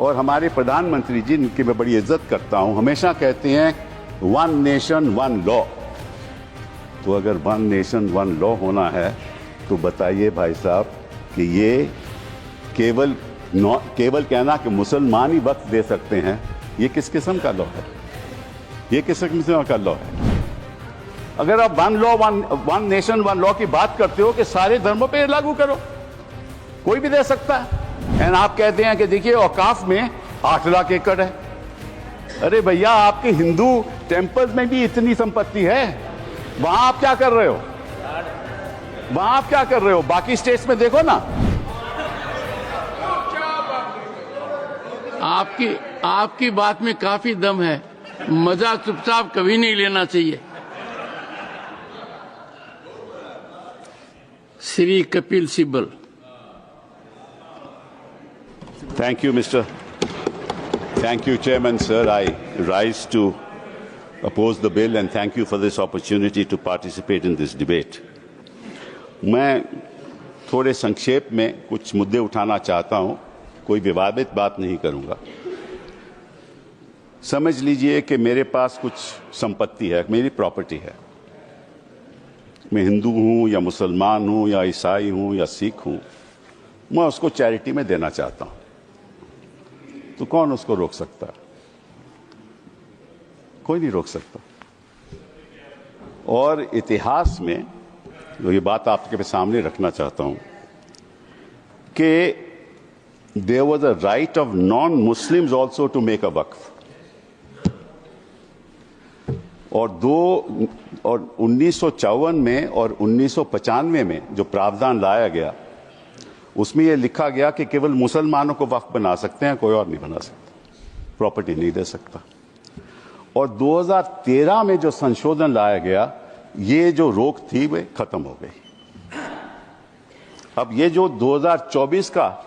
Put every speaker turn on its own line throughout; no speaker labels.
और हमारे प्रधानमंत्री जी, इनकी मैं बड़ी इज्जत करता हूं, हमेशा कहते हैं वन नेशन वन लॉ। तो अगर वन नेशन वन लॉ होना है तो बताइए भाई साहब कि ये केवल कहना कि मुसलमान ही वक्त दे सकते हैं, ये किस किस्म का लॉ है? ये किस किस्म का लॉ है? अगर आप वन नेशन वन लॉ की बात करते हो कि सारे धर्मों पे लागू करो, कोई भी दे सकता है। एंड आप कहते हैं कि देखिए औकाफ में 8 लाख एकड़ है। अरे भैया, आपके हिंदू टेम्पल्स में भी इतनी संपत्ति है, वहां आप क्या कर रहे हो? वहां आप क्या कर रहे हो? बाकी स्टेट्स में देखो ना।
आपकी बात में काफी दम है, मजाक चुपचाप कभी नहीं लेना चाहिए। Shri Kapil Sibal.
Thank you, Mr. Thank you, Chairman, sir. I rise to oppose the bill and thank you for this opportunity to participate in this debate. मैं थोड़े संक्षेप में कुछ मुद्दे उठाना चाहता हूं, कोई विवादित बात नहीं करूंगा। समझ लीजिए कि मेरे पास कुछ संपत्ति है, मेरी प्रॉपर्टी है। मैं हिंदू हूं या मुसलमान हूं या ईसाई हूं या सिख हूं, मैं उसको चैरिटी में देना चाहता हूं, तो कौन उसको रोक सकता है? कोई नहीं रोक सकता। और इतिहास में जो ये बात आपके सामने रखना चाहता हूं कि there was a right of non Muslims also to make a waqf. और 1954 में और 1995 में जो प्रावधान लाया गया, उसमें यह लिखा गया कि केवल मुसलमानों को वक्फ बना सकते हैं, कोई और नहीं बना सकता, प्रॉपर्टी नहीं दे सकता। और 2013 में जो संशोधन लाया गया, ये जो रोक थी वे खत्म हो गई। अब ये जो 2024 का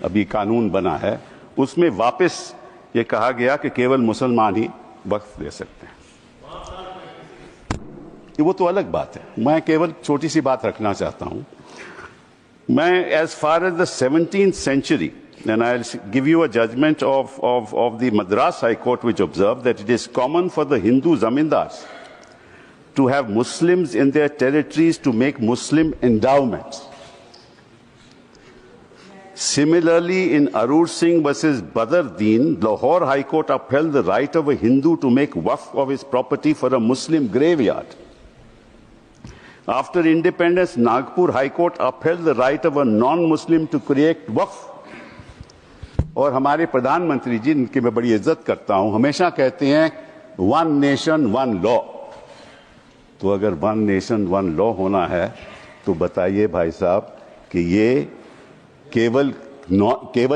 अभी कानून बना है, उसमें वापस ये कहा गया कि केवल मुसलमान ही वक्फ दे सकते हैं। वो तो अलग बात है, मैं केवल छोटी सी बात रखना चाहता हूं। मैं as far as the 17th century, and I'll give you a judgment of the Madras High Court, which observed that it is common for the Hindu zamindars to have Muslims in their territories to make Muslim endowments. Similarly, in Arur Singh versus Badr Deen, Lahore High Court upheld the right of a Hindu to make waqf of his property for a Muslim graveyard. After independence, Nagpur High Court upheld the right of a non-Muslim to create waqf. और हमारे प्रधानमंत्री जी, इनकी मैं बड़ी इज्जत करता हूं, हमेशा कहते हैं वन नेशन वन लॉ। तो अगर वन नेशन वन लॉ होना है तो बताइए भाई साहब कि ये केवल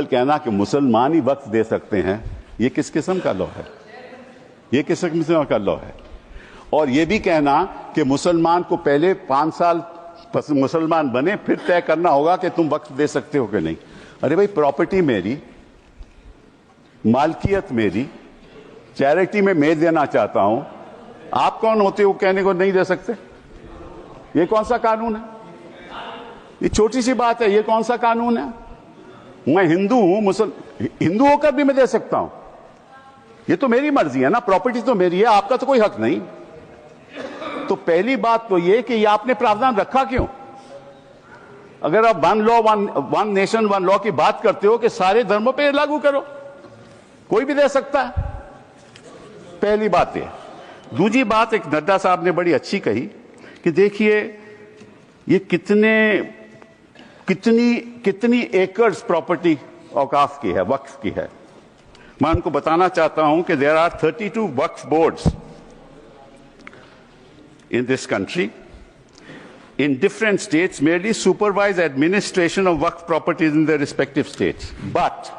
कहना कि मुसलमान ही वक्फ दे सकते हैं, ये किस किस्म का लॉ है? ये किस किस्म का लॉ है? और ये भी कहना कि मुसलमान को पहले 5 साल मुसलमान बने, फिर तय करना होगा कि तुम वक्फ दे सकते हो कि नहीं। अरे भाई, प्रॉपर्टी मेरी, मालकियत मेरी, चैरिटी में मैं देना चाहता हूं, आप कौन होते हो कहने को नहीं दे सकते? ये कौन सा कानून है? ये छोटी सी बात है, ये कौन सा कानून है? मैं हिंदू हूं, हिंदू होकर भी मैं दे सकता हूं। ये तो मेरी मर्जी है ना, प्रॉपर्टी तो मेरी है, आपका तो कोई हक नहीं। तो पहली बात तो ये कि ये आपने प्रावधान रखा क्यों? अगर आप वन नेशन वन लॉ की बात करते हो कि सारे धर्मों पे लागू करो, कोई भी दे सकता है। पहली बात ये। दूसरी बात, एक नड्डा साहब ने बड़ी अच्छी कही कि देखिए ये कितनी एकर्स प्रॉपर्टी औकाफ की है, वक्फ की है। मैं उनको बताना चाहता हूं कि there are 32 Waqf boards in this country in different states merely supervise administration of waqf properties in their respective states. But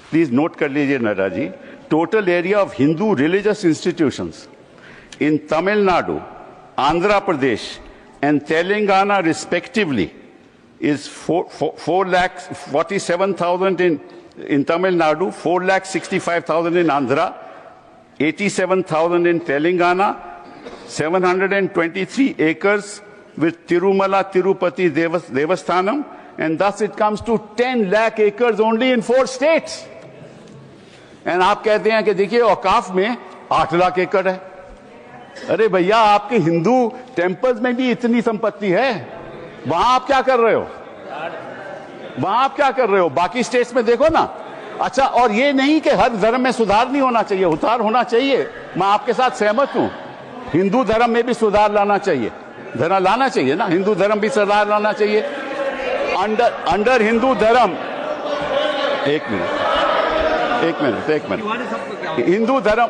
please note kar lijiye Nada ji, total area of Hindu religious institutions in Tamil Nadu, Andhra Pradesh and Telangana respectively is 4,47,000 in Tamil Nadu, 4,65,000 in Andhra, 87,000 in Telangana, 723 acres with Tirumala Tirupati Devasthanam and thus it comes to 10 lakh acres only in 4 states. And आप कहते हैं कि देखिए औकाफ में 8 लाख एकड़ है। अरे भैया, आपके हिंदू टेम्पल्स में भी इतनी संपत्ति है, वहां आप क्या कर रहे हो? वहां आप क्या कर रहे हो? बाकी स्टेट्स में देखो ना। अच्छा, और ये नहीं कि हर धर्म में सुधार नहीं होना चाहिए, सुधार होना चाहिए, मैं आपके साथ सहमत हूं। हिंदू धर्म में भी सुधार लाना चाहिए, लाना चाहिए ना, हिंदू धर्म भी सुधार लाना चाहिए। अंडर हिंदू धर्म, एक मिनट, हिंदू धर्म,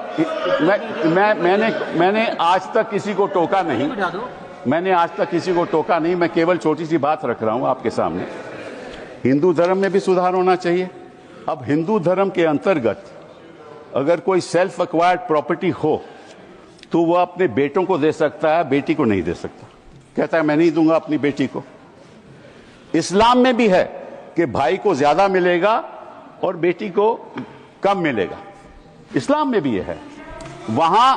मैंने आज तक किसी को टोका नहीं, मैं केवल छोटी सी बात रख रहा हूं आपके सामने। हिंदू धर्म में भी सुधार होना चाहिए। अब हिंदू धर्म के अंतर्गत अगर कोई सेल्फ एक्वायर्ड प्रॉपर्टी हो तो वह अपने बेटों को दे सकता है, बेटी को नहीं दे सकता। कहता है मैं नहीं दूंगा अपनी बेटी को। इस्लाम में भी है कि भाई को ज्यादा मिलेगा और बेटी को कम मिलेगा, इस्लाम में भी यह है। वहां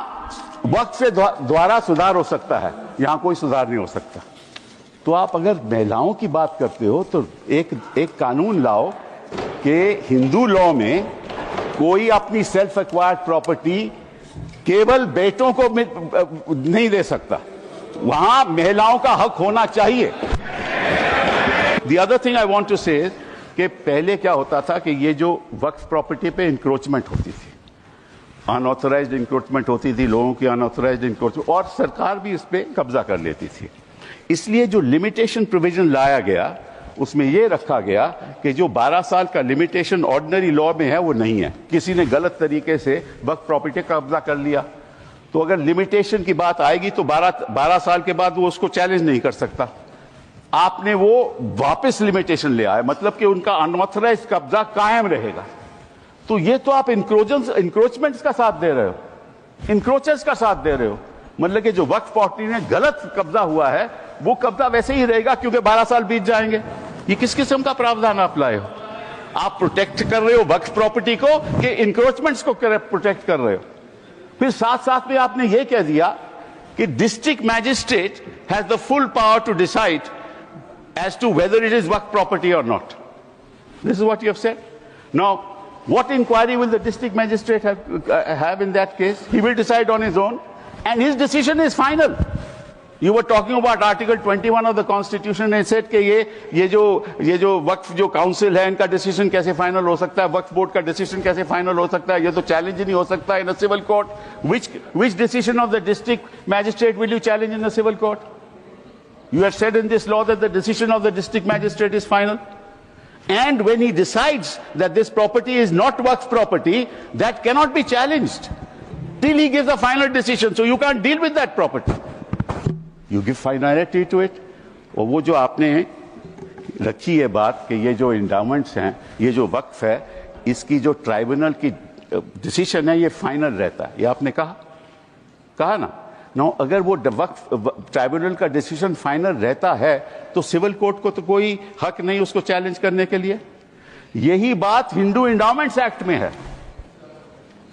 वक्त से द्वारा सुधार हो सकता है, यहां कोई सुधार नहीं हो सकता। तो आप अगर महिलाओं की बात करते हो तो एक कानून लाओ कि हिंदू लॉ में कोई अपनी सेल्फ एक्वायर्ड प्रॉपर्टी केवल बेटों को नहीं दे सकता, वहां महिलाओं का हक होना चाहिए। The other thing I want to say कि पहले क्या होता था कि ये जो वक्फ प्रॉपर्टी पे इंक्रोचमेंट होती थी, अनऑथराइज्ड इंक्रोचमेंट होती थी, लोगों की अनऑथराइज्ड इंक्रोचमेंट, और सरकार भी इस पे कब्जा कर लेती थी। इसलिए जो लिमिटेशन प्रोविजन लाया गया उसमें यह रखा गया कि जो 12 साल का लिमिटेशन ऑर्डिनरी लॉ में है वो नहीं है। किसी ने गलत तरीके से वक्फ प्रॉपर्टी का कब्जा कर लिया तो अगर लिमिटेशन की बात आएगी तो 12 साल के बाद वो उसको चैलेंज नहीं कर सकता। आपने वो वापस लिमिटेशन ले आए, मतलब कि उनका अनऑथराइज्ड कब्जा कायम रहेगा। तो ये तो आप इंक्रोचमेंट्स का साथ दे रहे हो, इंक्रोचर्स का साथ दे रहे हो। मतलब कि जो वक्फ प्रॉपर्टी में गलत कब्जा हुआ है वो कब्जा वैसे ही रहेगा क्योंकि 12 साल बीत जाएंगे। ये किस किस्म का प्रावधान आप लाए हो? आप प्रोटेक्ट कर रहे हो वक्फ प्रॉपर्टी को कि इंक्रोचमेंट्स को प्रोटेक्ट कर रहे हो? फिर साथ साथ में आपने ये कह दिया कि district magistrate has the full power to decide as to whether it is waqf property or not. This is what you have said. Now, what inquiry will the district magistrate have in that case? He will decide on his own, and his decision is final. You were talking about Article 21 of the Constitution and said कि ये जो वक्फ जो council है इनका decision कैसे final हो सकता है, वक्फ बोर्ड का डिसीजन कैसे फाइनल हो सकता है, ये तो चैलेंज नहीं हो सकता in a civil court. Which decision of the district magistrate will you challenge in the civil court? You have said in this law that the decision of the district magistrate is final. And when he decides that this property is not waqf property, that cannot be challenged till he gives a final decision. So you can't deal with that property. You give finality to it. और वो जो आपने रखी है बात कि ये जो इंडाउमेंट्स हैं, ये जो वक्फ है, इसकी जो ट्राइब्यूनल की डिसीजन है ये फाइनल रहता है, ये आपने कहा ना। नो, अगर वो वक्फ ट्राइब्यूनल का डिसीजन फाइनल रहता है तो सिविल कोर्ट को तो कोई हक नहीं उसको चैलेंज करने के लिए। यही बात हिंदू इंडाउमेंट्स एक्ट में है।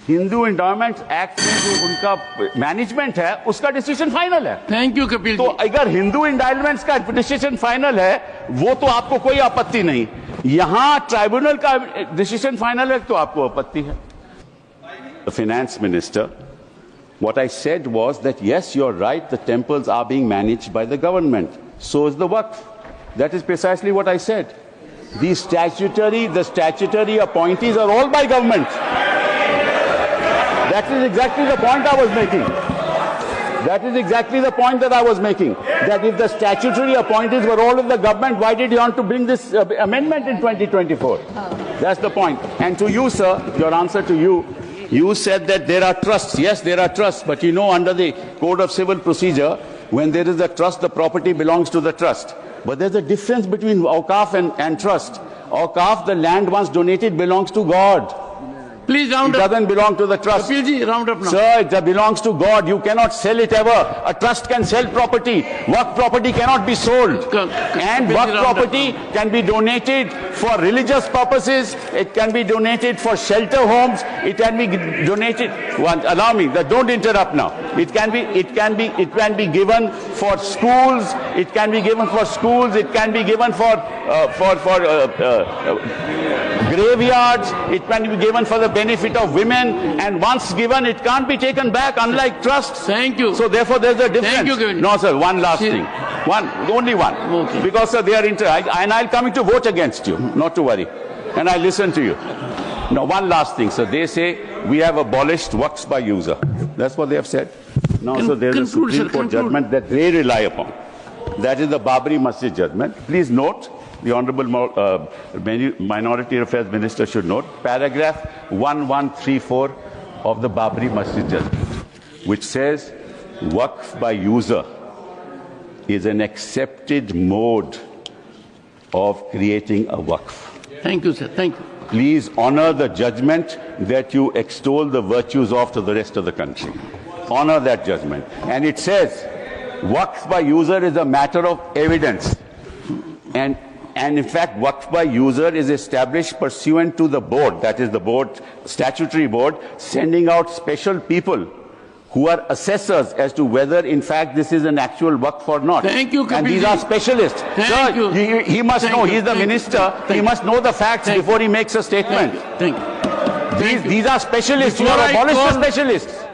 हिंदू इंडाउमेंट्स एक्ट में जो उनका मैनेजमेंट है उसका डिसीजन फाइनल है।
Thank you Kapil.
तो अगर हिंदू इंडाउमेंट्स का डिसीजन फाइनल है वो तो आपको कोई आपत्ति नहीं, यहां ट्राइब्यूनल का डिसीजन फाइनल है तो आपको आपत्ति है। Finance minister, what I said was that yes, you're right, the temples are being managed by the government. So is the waqf. That is precisely what I said. The statutory appointees are all by government. That is exactly the point I was making. That is exactly the point that I was making. That if the statutory appointees were all of the government, why did you want to bring this amendment in 2024? That's the point. And to you, sir, your answer to you, you said that there are trusts. Yes, there are trusts. But you know, under the Code of Civil Procedure, when there is a trust, the property belongs to the trust. But there's a difference between awqaf and trust. Awqaf, the land once donated, belongs to God.
Please
It
round up.
doesn't belong to the trust.
Kapil ji, round up now.
Sir, it belongs to God. You cannot sell it ever. A trust can sell property. Work property cannot be sold. And work property can be donated for religious purposes. It can be donated for shelter homes. It can be donated. Allow me. Don't interrupt now. It can be given for schools. It can be given for schools. It can be given for graveyards. It can be given for the benefit of women, and once given, it can't be taken back, unlike trusts.
Thank you.
So therefore, there's a difference.
Thank you, Kevin.
No, sir, one last
See-
thing. Only one.
Okay.
Because, sir, they are and I'll come to vote against you, not to worry. And I listen to you. Now, one last thing, sir. They say we have abolished waqfs by user. That's what they have said. Now, so there's a
Conclude,
Supreme
sir,
Court
conclude.
judgment that they rely upon. That is the Babri Masjid judgment. Please note, the Honorable Minority Affairs Minister should note, paragraph 1134 of the Babri Masjid judgment, which says waqf by user is an accepted mode of creating a waqf.
Thank you, sir. Thank you.
Please honor the judgment that you extol the virtues of to the rest of the country. Honor that judgment. And it says waqf by user is a matter of evidence. And in fact, waqf by user is established pursuant to the board, that is the board, statutory board, sending out special people who are assessors as to whether in fact this is an actual waqf or not.
Thank you, Kapil
And these
ji.
are specialists.
Thank you.
He must
Thank
know,
you.
he's the
Thank you.
minister, he
Thank
must know the facts
Thank
before he makes a statement.
Thank you. Thank you.
These are specialists, you
Before
are
I
abolished
call-
the specialists.